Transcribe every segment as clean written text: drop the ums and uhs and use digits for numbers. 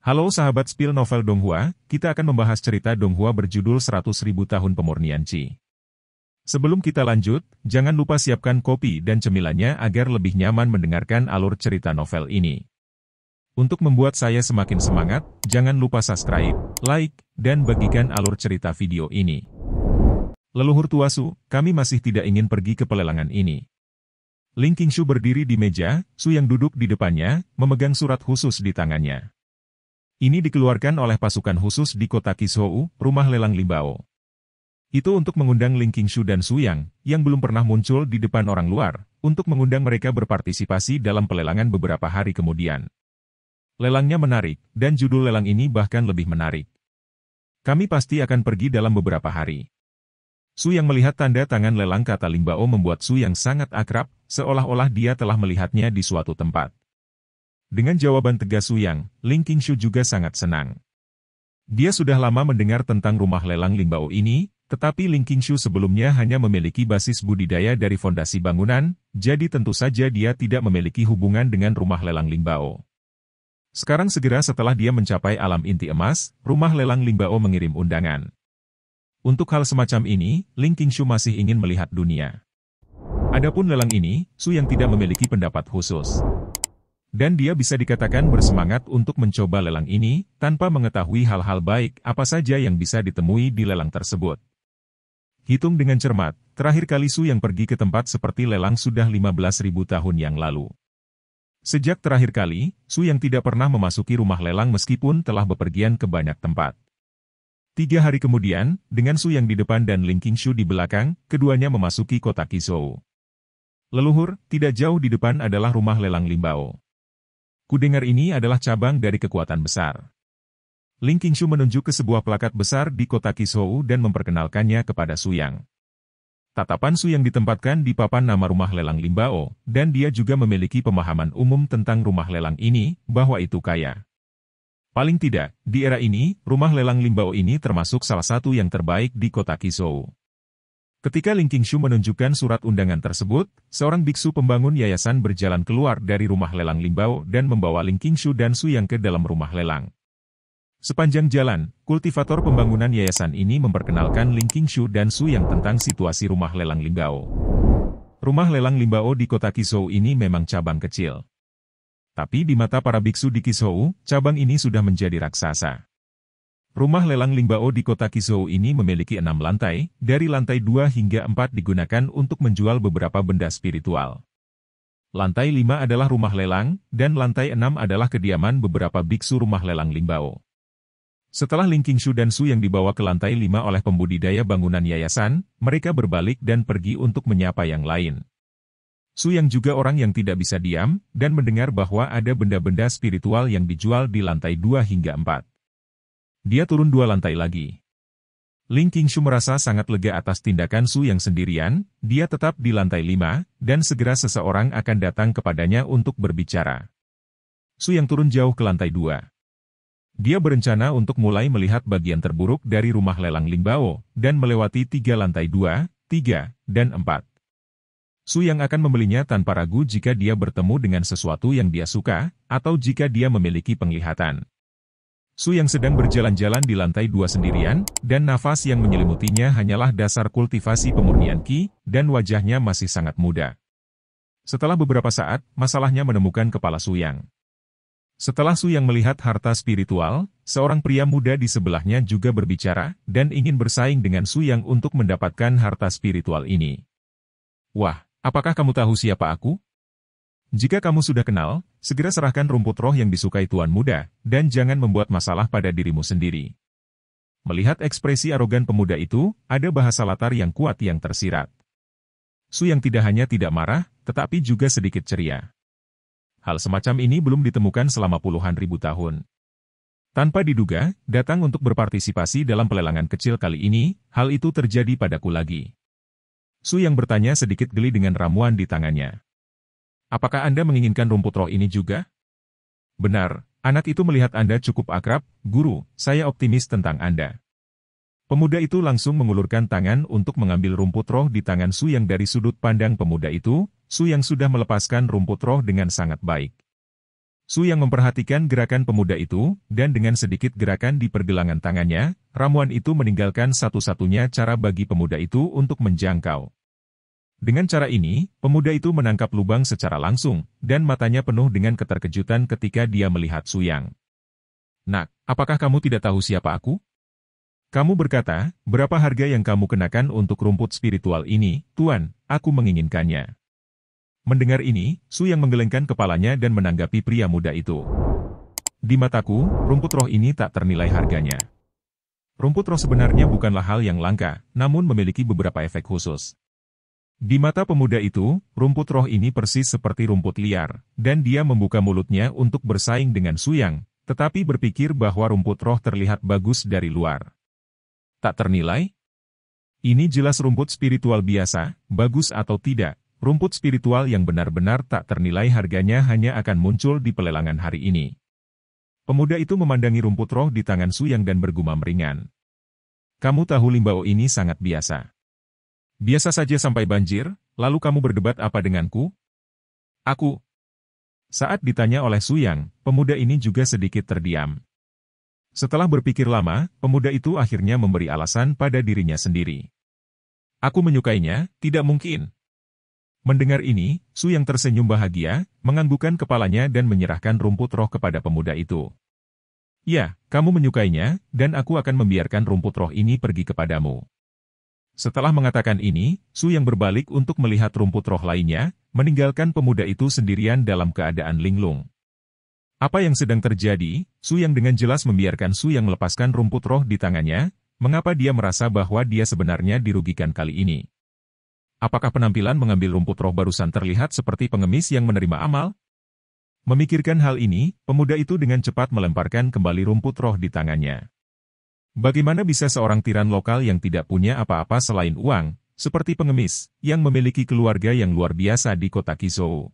Halo sahabat spill novel Donghua, kita akan membahas cerita Donghua berjudul 100.000 tahun pemurnian Qi. Sebelum kita lanjut, jangan lupa siapkan kopi dan cemilannya agar lebih nyaman mendengarkan alur cerita novel ini. Untuk membuat saya semakin semangat, jangan lupa subscribe, like, dan bagikan alur cerita video ini. Leluhur tua Su, kami masih tidak ingin pergi ke pelelangan ini. Ling Qingshu berdiri di meja, Su yang duduk di depannya, memegang surat khusus di tangannya. Ini dikeluarkan oleh pasukan khusus di kota Qishou, rumah lelang Limbao. Itu untuk mengundang Ling Qingshu dan Su yang belum pernah muncul di depan orang luar, untuk mengundang mereka berpartisipasi dalam pelelangan beberapa hari kemudian. Lelangnya menarik, dan judul lelang ini bahkan lebih menarik. Kami pasti akan pergi dalam beberapa hari. Su yang melihat tanda tangan lelang kata Limbao membuat Su yang sangat akrab, seolah-olah dia telah melihatnya di suatu tempat. Dengan jawaban tegas Su yang, Ling Qingshu juga sangat senang. Dia sudah lama mendengar tentang rumah lelang Limbao ini, tetapi Ling Qingshu sebelumnya hanya memiliki basis budidaya dari fondasi bangunan, jadi tentu saja dia tidak memiliki hubungan dengan rumah lelang Limbao. Sekarang segera setelah dia mencapai alam inti emas, rumah lelang Limbao mengirim undangan. Untuk hal semacam ini, Ling Qingshu masih ingin melihat dunia. Adapun lelang ini, Su yang tidak memiliki pendapat khusus. Dan dia bisa dikatakan bersemangat untuk mencoba lelang ini, tanpa mengetahui hal-hal baik apa saja yang bisa ditemui di lelang tersebut. Hitung dengan cermat, terakhir kali Su yang pergi ke tempat seperti lelang sudah 15.000 tahun yang lalu. Sejak terakhir kali, Su yang tidak pernah memasuki rumah lelang meskipun telah bepergian ke banyak tempat. 3 hari kemudian, dengan Su yang di depan dan Ling Qingshu di belakang, keduanya memasuki kota Qishou. Leluhur, tidak jauh di depan adalah rumah lelang Limbao. Kudengar ini adalah cabang dari kekuatan besar. Ling Qingshu menunjuk ke sebuah plakat besar di kota Qishou dan memperkenalkannya kepada Su yang. Tatapan Su yang ditempatkan di papan nama rumah lelang Limbao, dan dia juga memiliki pemahaman umum tentang rumah lelang ini, bahwa itu kaya. Paling tidak, di era ini, rumah lelang Limbao ini termasuk salah satu yang terbaik di kota Qishou. Ketika Ling Qingshu menunjukkan surat undangan tersebut, seorang biksu pembangun yayasan berjalan keluar dari rumah lelang Limbao dan membawa Ling Qingshu dan Su yang ke dalam rumah lelang. Sepanjang jalan, kultivator pembangunan yayasan ini memperkenalkan Ling Qingshu dan Su yang tentang situasi rumah lelang Limbao. Rumah lelang Limbao di kota Qishou ini memang cabang kecil. Tapi di mata para biksu di Qishou, cabang ini sudah menjadi raksasa. Rumah lelang Limbao di kota Qishou ini memiliki 6 lantai, dari lantai 2 hingga 4 digunakan untuk menjual beberapa benda spiritual. Lantai 5 adalah rumah lelang, dan lantai 6 adalah kediaman beberapa biksu rumah lelang Limbao. Setelah Ling Qingshu dan Su yang dibawa ke lantai 5 oleh pembudidaya bangunan yayasan, mereka berbalik dan pergi untuk menyapa yang lain. Su yang juga orang yang tidak bisa diam, dan mendengar bahwa ada benda-benda spiritual yang dijual di lantai 2 hingga 4. Dia turun 2 lantai lagi. Ling Qingshu merasa sangat lega atas tindakan Su yang sendirian, dia tetap di lantai 5, dan segera seseorang akan datang kepadanya untuk berbicara. Su yang turun jauh ke lantai 2. Dia berencana untuk mulai melihat bagian terburuk dari rumah lelang Limbao, dan melewati 3 lantai 2, 3, dan 4. Su yang akan membelinya tanpa ragu jika dia bertemu dengan sesuatu yang dia suka, atau jika dia memiliki penglihatan. Su yang sedang berjalan-jalan di lantai 2 sendirian, dan nafas yang menyelimutinya hanyalah dasar kultivasi pemurnian Qi, dan wajahnya masih sangat muda. Setelah beberapa saat, masalahnya menemukan kepala Su yang. Setelah Su yang melihat harta spiritual, seorang pria muda di sebelahnya juga berbicara, dan ingin bersaing dengan Su yang untuk mendapatkan harta spiritual ini. Wah, apakah kamu tahu siapa aku? Jika kamu sudah kenal, segera serahkan rumput roh yang disukai Tuan Muda, dan jangan membuat masalah pada dirimu sendiri. Melihat ekspresi arogan pemuda itu, ada bahasa latar yang kuat yang tersirat. Su yang tidak hanya tidak marah, tetapi juga sedikit ceria. Hal semacam ini belum ditemukan selama puluhan ribu tahun. Tanpa diduga, datang untuk berpartisipasi dalam pelelangan kecil kali ini, hal itu terjadi padaku lagi. Su yang bertanya sedikit geli dengan ramuan di tangannya. Apakah Anda menginginkan rumput roh ini juga? Benar, anak itu melihat Anda cukup akrab, Guru, saya optimis tentang Anda. Pemuda itu langsung mengulurkan tangan untuk mengambil rumput roh di tangan Su yang. Dari sudut pandang pemuda itu, Su yang sudah melepaskan rumput roh dengan sangat baik. Su Yang memperhatikan gerakan pemuda itu, dan dengan sedikit gerakan di pergelangan tangannya, ramuan itu meninggalkan satu-satunya cara bagi pemuda itu untuk menjangkau. Dengan cara ini, pemuda itu menangkap lubang secara langsung, dan matanya penuh dengan keterkejutan ketika dia melihat Su Yang. "Nak, apakah kamu tidak tahu siapa aku?" Kamu berkata, "Berapa harga yang kamu kenakan untuk rumput spiritual ini, Tuan? Aku menginginkannya." Mendengar ini, Su Yang menggelengkan kepalanya dan menanggapi pria muda itu. "Di mataku, rumput roh ini tak ternilai harganya. Rumput roh sebenarnya bukanlah hal yang langka, namun memiliki beberapa efek khusus." Di mata pemuda itu, rumput roh ini persis seperti rumput liar, dan dia membuka mulutnya untuk bersaing dengan Su Yang, tetapi berpikir bahwa rumput roh terlihat bagus dari luar. Tak ternilai? Ini jelas rumput spiritual biasa, bagus atau tidak. Rumput spiritual yang benar-benar tak ternilai harganya hanya akan muncul di pelelangan hari ini. Pemuda itu memandangi rumput roh di tangan Su Yang dan bergumam ringan. "Kamu tahu limbao ini sangat biasa. Biasa saja sampai banjir, lalu kamu berdebat apa denganku?" "Aku..." Saat ditanya oleh Su Yang, pemuda ini juga sedikit terdiam. Setelah berpikir lama, pemuda itu akhirnya memberi alasan pada dirinya sendiri. "Aku menyukainya, tidak mungkin." Mendengar ini, Su Yang tersenyum bahagia, menganggukkan kepalanya dan menyerahkan rumput roh kepada pemuda itu. "Ya, kamu menyukainya, dan aku akan membiarkan rumput roh ini pergi kepadamu." Setelah mengatakan ini, Su Yang berbalik untuk melihat rumput roh lainnya, meninggalkan pemuda itu sendirian dalam keadaan linglung. Apa yang sedang terjadi? Su Yang dengan jelas membiarkan Su Yang melepaskan rumput roh di tangannya. Mengapa dia merasa bahwa dia sebenarnya dirugikan kali ini? Apakah penampilan mengambil rumput roh barusan terlihat seperti pengemis yang menerima amal? Memikirkan hal ini, pemuda itu dengan cepat melemparkan kembali rumput roh di tangannya. Bagaimana bisa seorang tiran lokal yang tidak punya apa-apa selain uang, seperti pengemis, yang memiliki keluarga yang luar biasa di kota Qizhou?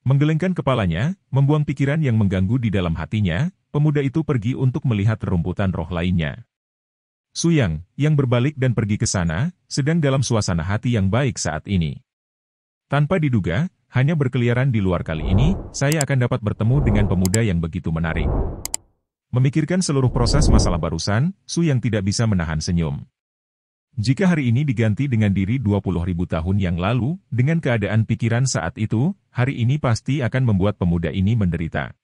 Menggelengkan kepalanya, membuang pikiran yang mengganggu di dalam hatinya, pemuda itu pergi untuk melihat rerumputan roh lainnya. Su Yang, yang berbalik dan pergi ke sana, sedang dalam suasana hati yang baik saat ini. Tanpa diduga, hanya berkeliaran di luar kali ini, saya akan dapat bertemu dengan pemuda yang begitu menarik. Memikirkan seluruh proses masalah barusan, Su Yang tidak bisa menahan senyum. Jika hari ini diganti dengan diri 20.000 tahun yang lalu, dengan keadaan pikiran saat itu, hari ini pasti akan membuat pemuda ini menderita.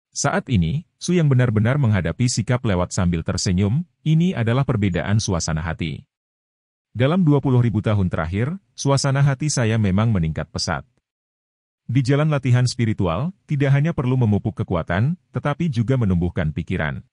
Saat ini, Su Yang benar-benar menghadapi sikap lewat sambil tersenyum, ini adalah perbedaan suasana hati. Dalam 20.000 tahun terakhir, suasana hati saya memang meningkat pesat. Di jalan latihan spiritual, tidak hanya perlu memupuk kekuatan, tetapi juga menumbuhkan pikiran.